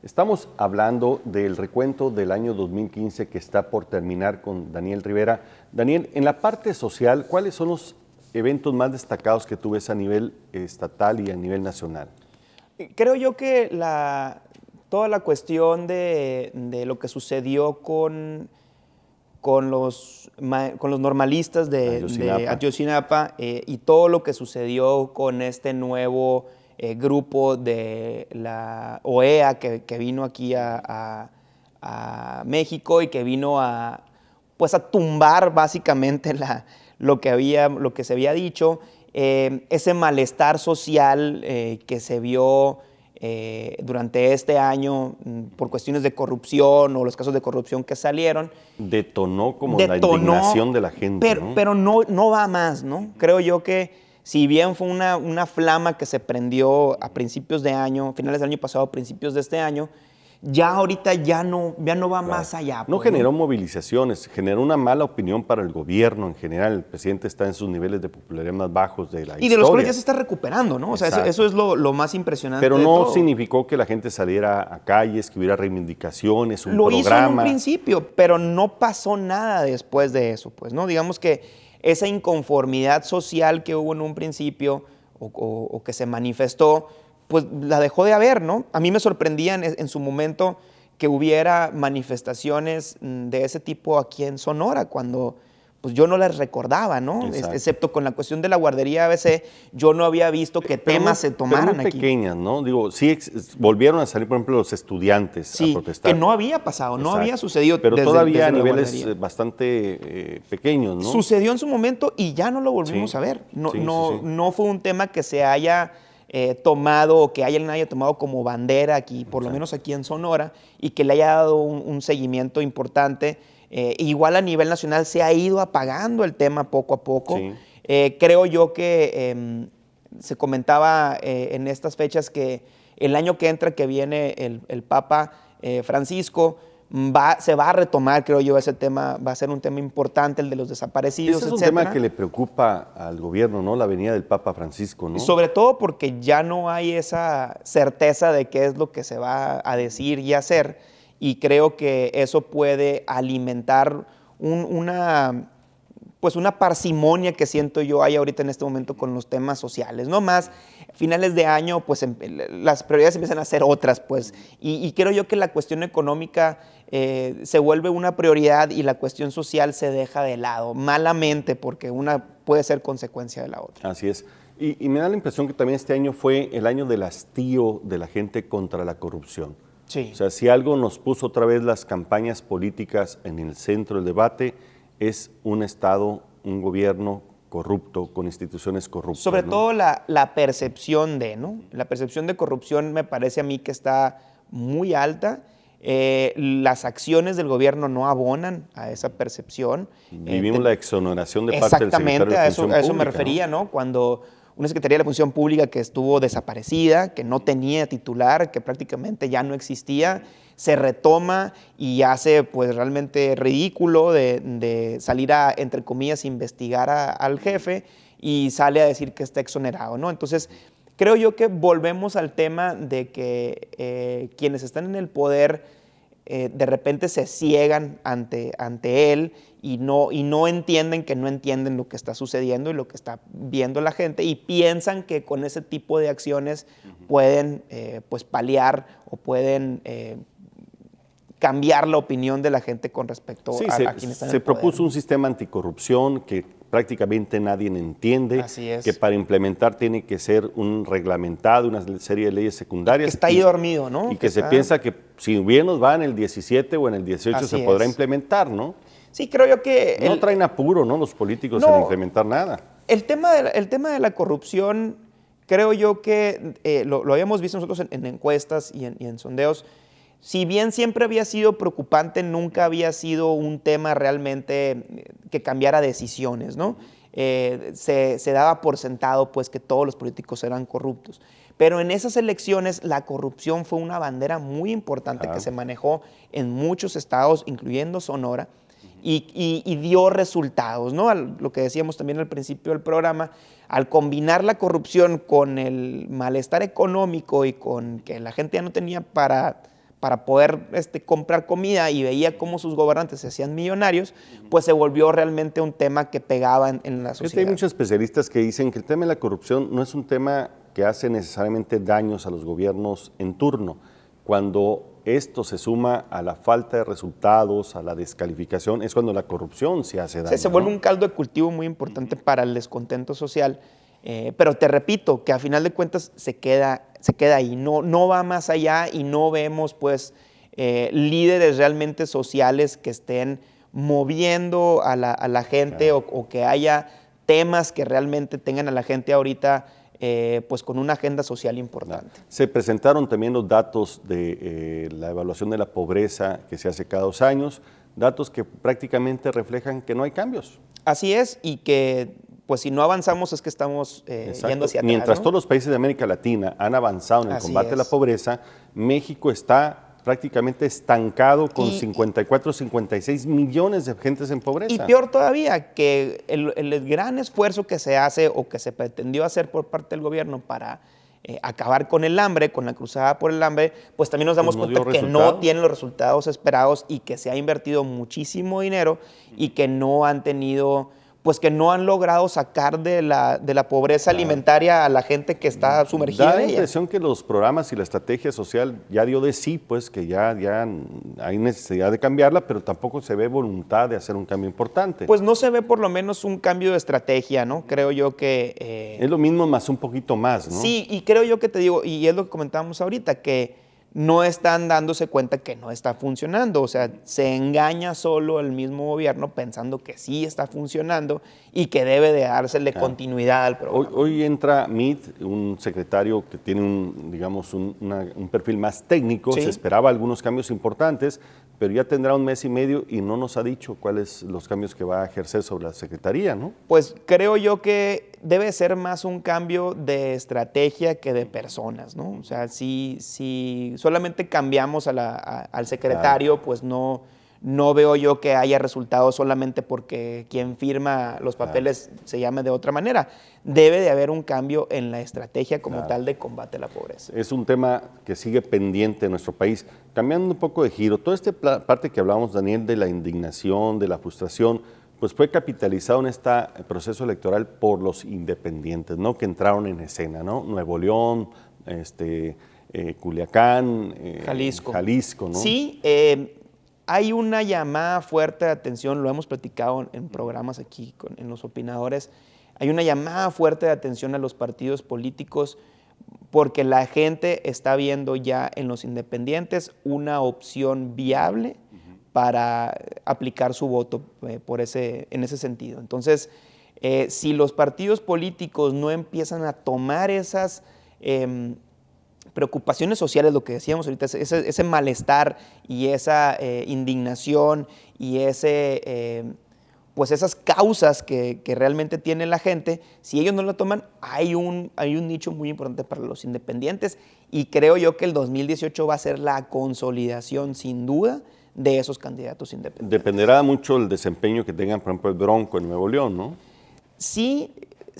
Estamos hablando del recuento del año 2015 que está por terminar con Daniel Rivera. Daniel, en la parte social, ¿cuáles son los eventos más destacados que tú ves a nivel estatal y a nivel nacional? Creo yo que toda la cuestión de lo que sucedió con los normalistas de Ayotzinapa y todo lo que sucedió con este nuevo grupo de la OEA que vino aquí a México y que vino pues a tumbar básicamente lo que se había dicho, ese malestar social que se vio durante este año por cuestiones de corrupción o los casos de corrupción que salieron. Detonó la indignación de la gente, ¿no? Pero no va más, ¿no? Creo yo que si bien fue una flama que se prendió a principios de año, finales del año pasado, principios de este año, ya ahorita ya no va más allá. No generó movilizaciones, generó una mala opinión para el gobierno en general. El presidente está en sus niveles de popularidad más bajos de la historia. Y de los cuales ya se está recuperando, ¿no? Exacto. O sea, eso es lo más impresionante. Pero no significó que la gente saliera a calles, que hubiera reivindicaciones, un programa. Lo hizo en un principio, pero no pasó nada después de eso, pues, ¿no? Digamos que esa inconformidad social que hubo en un principio o que se manifestó, pues la dejó de haber, ¿no? A mí me sorprendía en su momento que hubiera manifestaciones de ese tipo aquí en Sonora, cuando pues yo no las recordaba, ¿no? Excepto con la cuestión de la guardería ABC, yo no había visto que temas se tomaran pero muy aquí. Pequeñas, ¿no? Digo, sí volvieron a salir, por ejemplo, los estudiantes a protestar. Que no había pasado, no había sucedido. Pero todavía a niveles bastante pequeños, ¿no? Sucedió en su momento y ya no lo volvimos a ver. No fue un tema que se haya tomado o que alguien haya tomado como bandera aquí, por lo menos aquí en Sonora, y que le haya dado un seguimiento importante. Igual a nivel nacional se ha ido apagando el tema poco a poco. Sí. Creo yo que se comentaba en estas fechas que el año que entra, que viene el Papa Francisco, se va a retomar, creo yo, ese tema, va a ser un tema importante, el de los desaparecidos, ese es un tema que le preocupa al gobierno, ¿no? La venida del Papa Francisco, ¿no? Y sobre todo porque ya no hay esa certeza de qué es lo que se va a decir y hacer, y creo que eso puede alimentar una parsimonia que siento yo hay ahorita en este momento con los temas sociales, ¿no? Más finales de año, pues las prioridades empiezan a ser otras, pues, y creo yo que la cuestión económica se vuelve una prioridad y la cuestión social se deja de lado, malamente, porque una puede ser consecuencia de la otra. Así es. Y me da la impresión que también este año fue el año del hastío de la gente contra la corrupción. Sí. O sea, si algo nos puso otra vez las campañas políticas en el centro del debate, es un Estado, un gobierno corrupto, con instituciones corruptas. Sobre ¿no? todo la percepción ¿no? La percepción de corrupción me parece a mí que está muy alta. Las acciones del gobierno no abonan a esa percepción. Vivimos la exoneración de parte del secretario de Función Pública. A eso me refería, ¿no? Cuando una Secretaría de la Función Pública que estuvo desaparecida, que no tenía titular, que prácticamente ya no existía, se retoma y hace pues realmente ridículo de salir a, entre comillas, investigar al jefe y sale a decir que está exonerado, ¿no? Entonces, creo yo que volvemos al tema de que quienes están en el poder de repente se ciegan ante él y no entienden que no entienden lo que está sucediendo y lo que está viendo la gente, y piensan que con ese tipo de acciones pueden pues paliar o pueden cambiar la opinión de la gente con respecto a quienes están en el poder. Se propuso un sistema anticorrupción que prácticamente nadie entiende. Así es. Que para implementar tiene que ser un reglamentado, una serie de leyes secundarias. Que está ahí dormido, ¿no? Y que se piensa que si bien nos va en el 17 o en el 18 se podrá implementar, ¿no? Sí, creo yo que... No traen apuro, ¿no? Los políticos en implementar nada. El tema de la corrupción, creo yo que lo habíamos visto nosotros en encuestas y en sondeos. Si bien siempre había sido preocupante, nunca había sido un tema realmente que cambiara decisiones, ¿no? Se daba por sentado pues, que todos los políticos eran corruptos. Pero en esas elecciones la corrupción fue una bandera muy importante que se manejó en muchos estados, incluyendo Sonora, y dio resultados, ¿no? Lo que decíamos también al principio del programa, al combinar la corrupción con el malestar económico y con que la gente ya no tenía para para poder comprar comida y veía cómo sus gobernantes se hacían millonarios, pues se volvió realmente un tema que pegaba en la sociedad. Hay muchos especialistas que dicen que el tema de la corrupción no es un tema que hace necesariamente daños a los gobiernos en turno. Cuando esto se suma a la falta de resultados, a la descalificación, es cuando la corrupción se hace daño. Se vuelve un caldo de cultivo muy importante para el descontento social, pero te repito que a final de cuentas se queda ahí, no va más allá y no vemos pues líderes realmente sociales que estén moviendo a la gente, claro, o que haya temas que realmente tengan a la gente ahorita pues con una agenda social importante. Se presentaron también los datos de la evaluación de la pobreza que se hace cada 2 años, datos que prácticamente reflejan que no hay cambios. Así es, y que pues si no avanzamos es que estamos yendo hacia atrás. Mientras ¿no? todos los países de América Latina han avanzado en el combate a la pobreza, México está prácticamente estancado con 54, 56 millones de gentes en pobreza. Y peor todavía, que el gran esfuerzo que se hace o que se pretendió hacer por parte del gobierno para acabar con el hambre, con la cruzada por el hambre, pues también nos damos cuenta que no tiene los resultados esperados y que se ha invertido muchísimo dinero y que no han tenido... pues que no han logrado sacar de la pobreza alimentaria a la gente que está sumergida Da en la ella. impresión que los programas y la estrategia social ya dio de sí, pues que ya hay necesidad de cambiarla, pero tampoco se ve voluntad de hacer un cambio importante. Pues no se ve por lo menos un cambio de estrategia, ¿no? Creo yo que... es lo mismo más un poquito más, ¿no? Sí, y creo yo que te digo, y es lo que comentábamos ahorita, que no están dándose cuenta que no está funcionando. O sea, se engaña solo el mismo gobierno pensando que sí está funcionando y que debe de dársele continuidad al programa. Hoy entra Meade, un secretario que tiene un perfil más técnico. Sí. Se esperaba algunos cambios importantes, pero ya tendrá 1 mes y medio y no nos ha dicho cuáles los cambios que va a ejercer sobre la secretaría, ¿no? Pues creo yo que debe ser más un cambio de estrategia que de personas, ¿no? O sea, si solamente cambiamos al secretario, claro, pues no veo yo que haya resultados solamente porque quien firma los papeles se llame de otra manera. Debe de haber un cambio en la estrategia como tal de combate a la pobreza. Es un tema que sigue pendiente en nuestro país. Cambiando un poco de giro, toda esta parte que hablábamos, Daniel, de la indignación, de la frustración, pues fue capitalizado en este proceso electoral por los independientes, ¿no? Que entraron en escena, ¿no? Nuevo León, Culiacán, Jalisco, ¿no? Sí, hay una llamada fuerte de atención, lo hemos platicado en programas aquí, en Los Opinadores, hay una llamada fuerte de atención a los partidos políticos porque la gente está viendo ya en los independientes una opción viable para aplicar su voto en ese sentido. Entonces, si los partidos políticos no empiezan a tomar esas preocupaciones sociales, lo que decíamos ahorita, ese malestar y esa indignación y pues esas causas que realmente tiene la gente, si ellos no lo toman, hay un nicho muy importante para los independientes y creo yo que el 2018 va a ser la consolidación, sin duda, de esos candidatos independientes. Dependerá mucho el desempeño que tengan, por ejemplo, el Bronco en Nuevo León, ¿no? Sí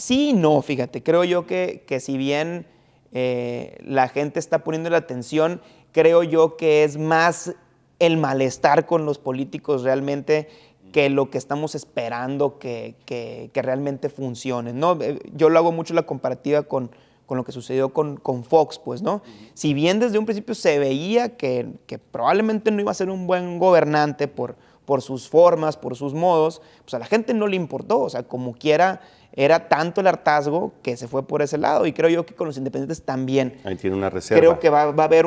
y no, fíjate, creo yo que si bien la gente está poniendo la atención, creo yo que es más el malestar con los políticos realmente que lo que estamos esperando que realmente funcione, ¿no? Yo lo hago mucho la comparativa con lo que sucedió con Fox, pues, ¿no? Si bien desde un principio se veía que probablemente no iba a ser un buen gobernante por sus formas, por sus modos, pues a la gente no le importó, o sea, como quiera, era tanto el hartazgo que se fue por ese lado, y creo yo que con los independientes también. Ahí tiene una reserva. Creo que va a haber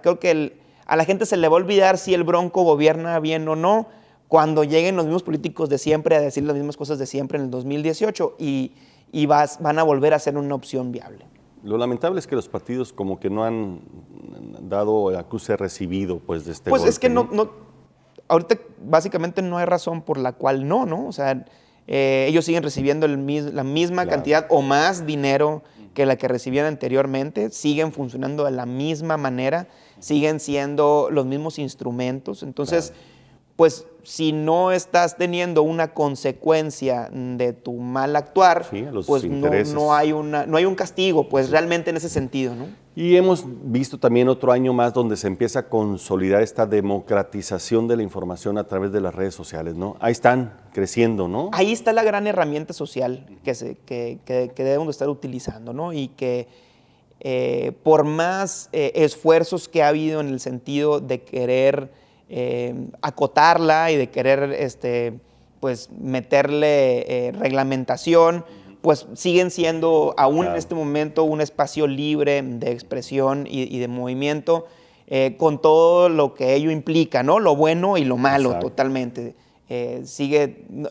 creo que a la gente se le va a olvidar si el Bronco gobierna bien o no, cuando lleguen los mismos políticos de siempre a decir las mismas cosas de siempre en el 2018 y van a volver a ser una opción viable. Lo lamentable es que los partidos como que no han dado el acuse recibido pues de este golpe. Pues es que no, ahorita básicamente no hay razón por la cual no, ¿no? O sea, ellos siguen recibiendo la misma cantidad o más dinero que la que recibían anteriormente, siguen funcionando de la misma manera, siguen siendo los mismos instrumentos. Entonces, pues si no estás teniendo una consecuencia de tu mal actuar, Sí, a los pues intereses. no hay un castigo, pues realmente en ese sentido, ¿no? Y hemos visto también otro año más donde se empieza a consolidar esta democratización de la información a través de las redes sociales, ¿no? Ahí están creciendo, ¿no? Ahí está la gran herramienta social que debemos de estar utilizando, ¿no? Y que por más esfuerzos que ha habido en el sentido de querer acotarla y de querer pues meterle reglamentación, pues siguen siendo aún Claro. en este momento un espacio libre de expresión y de movimiento, con todo lo que ello implica, ¿no? Lo bueno y lo malo. Exacto. Totalmente.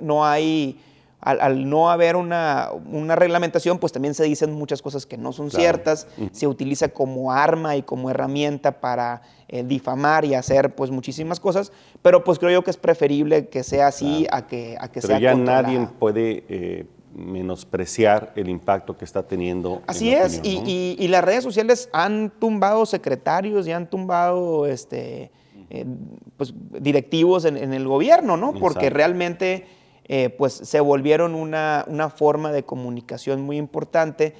No hay, al no haber una reglamentación, pues también se dicen muchas cosas que no son Claro. ciertas, se utiliza como arma y como herramienta para difamar y hacer pues muchísimas cosas, pero pues creo yo que es preferible que sea así Claro. a que Pero sea ya controlada. nadie puede menospreciar el impacto que está teniendo. Así en la es, opinión, ¿no? y las redes sociales han tumbado secretarios y han tumbado pues, directivos en el gobierno, ¿no? Porque Exacto. realmente pues, se volvieron una forma de comunicación muy importante.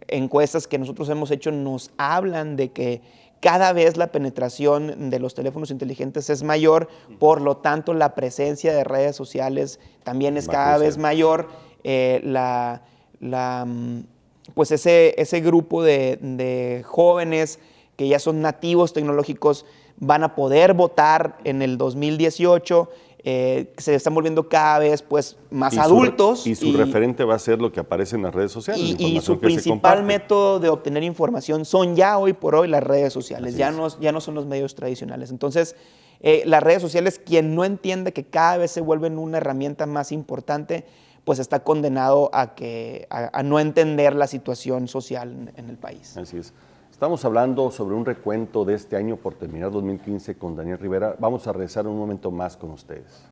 Encuestas que nosotros hemos hecho nos hablan de que cada vez la penetración de los teléfonos inteligentes es mayor, por lo tanto la presencia de redes sociales también es Va a cada vez crecer. mayor. Pues ese grupo de jóvenes que ya son nativos tecnológicos van a poder votar en el 2018, se están volviendo cada vez pues, más adultos. Y su referente va a ser lo que aparece en las redes sociales, la Y información su que se principal comparte. método de obtener información son ya hoy por hoy las redes sociales, Así ya es. no son los medios tradicionales. Entonces, las redes sociales, quien no entiende que cada vez se vuelven una herramienta más importante, pues está condenado a no entender la situación social en el país. Así es. Estamos hablando sobre un recuento de este año por terminar 2015 con Daniel Rivera. Vamos a regresar un momento más con ustedes.